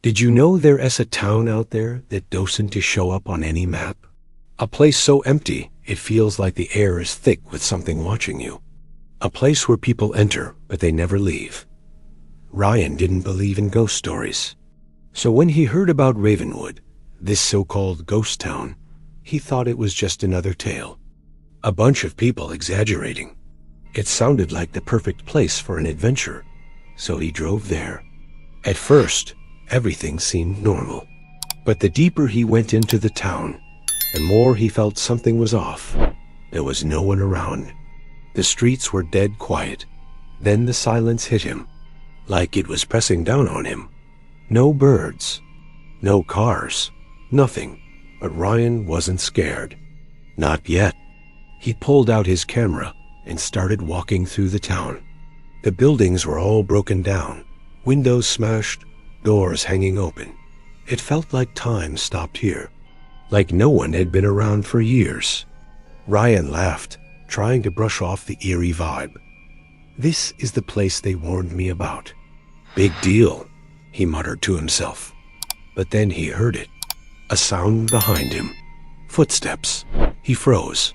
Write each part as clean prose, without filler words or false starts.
Did you know there is a town out there that doesn't show up on any map? A place so empty, it feels like the air is thick with something watching you. A place where people enter, but they never leave. Ryan didn't believe in ghost stories. So when he heard about Ravenwood, this so-called ghost town, he thought it was just another tale. A bunch of people exaggerating. It sounded like the perfect place for an adventure, so he drove there. At first, everything seemed normal. But the deeper he went into the town, the more he felt something was off. There was no one around. The streets were dead quiet. Then the silence hit him, like it was pressing down on him. No birds, no cars, nothing. But Ryan wasn't scared. Not yet. He pulled out his camera and started walking through the town. The buildings were all broken down, windows smashed, doors hanging open. It felt like time stopped here, like no one had been around for years. Ryan laughed, trying to brush off the eerie vibe. This is the place they warned me about. Big deal, he muttered to himself. But then he heard it. A sound behind him. Footsteps. He froze.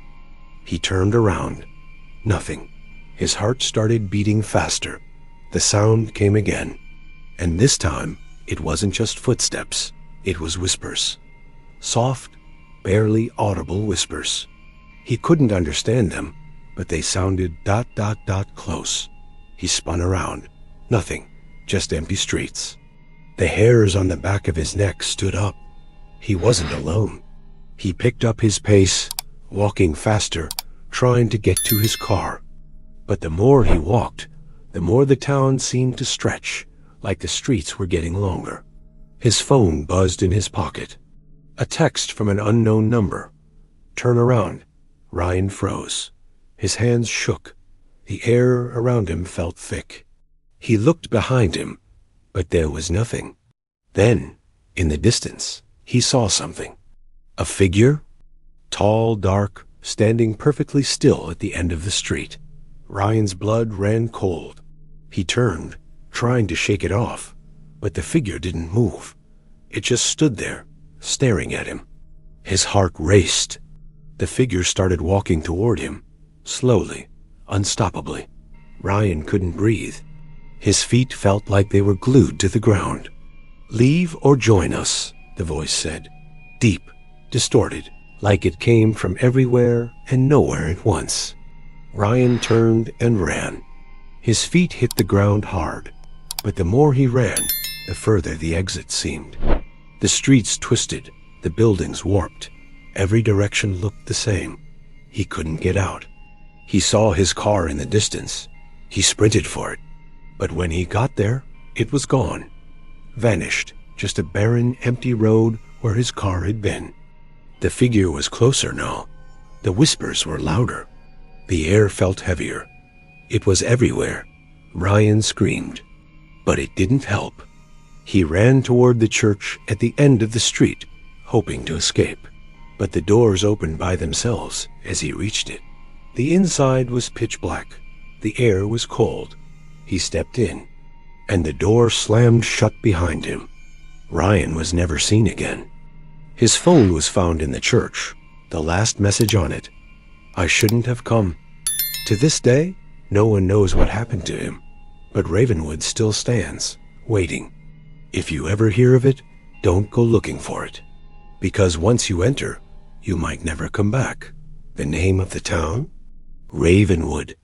He turned around. Nothing. His heart started beating faster. The sound came again. And this time, it wasn't just footsteps. It was whispers. Soft, barely audible whispers. He couldn't understand them, but they sounded ... close. He spun around. Nothing. Just empty streets. The hairs on the back of his neck stood up. He wasn't alone. He picked up his pace, walking faster, trying to get to his car. But the more he walked, the more the town seemed to stretch, like the streets were getting longer. His phone buzzed in his pocket. A text from an unknown number. Turn around. Ryan froze. His hands shook. The air around him felt thick. He looked behind him, but there was nothing. Then, in the distance, he saw something. A figure, tall, dark, standing perfectly still at the end of the street. Ryan's blood ran cold. He turned, trying to shake it off, but the figure didn't move. It just stood there, staring at him. His heart raced. The figure started walking toward him, slowly, unstoppably. Ryan couldn't breathe. His feet felt like they were glued to the ground. Leave or join us, the voice said. Deep, distorted, like it came from everywhere and nowhere at once. Ryan turned and ran. His feet hit the ground hard, but the more he ran, the further the exit seemed. The streets twisted, the buildings warped. Every direction looked the same. He couldn't get out. He saw his car in the distance. He sprinted for it. But when he got there, it was gone. Vanished, just a barren, empty road where his car had been. The figure was closer now. The whispers were louder. The air felt heavier. It was everywhere. Ryan screamed. But it didn't help. He ran toward the church at the end of the street, hoping to escape. But the doors opened by themselves as he reached it. The inside was pitch black. The air was cold. He stepped in, and the door slammed shut behind him. Ryan was never seen again. His phone was found in the church, the last message on it. I shouldn't have come. To this day, no one knows what happened to him, but Ravenwood still stands, waiting. If you ever hear of it, don't go looking for it, because once you enter, you might never come back. The name of the town? Ravenwood.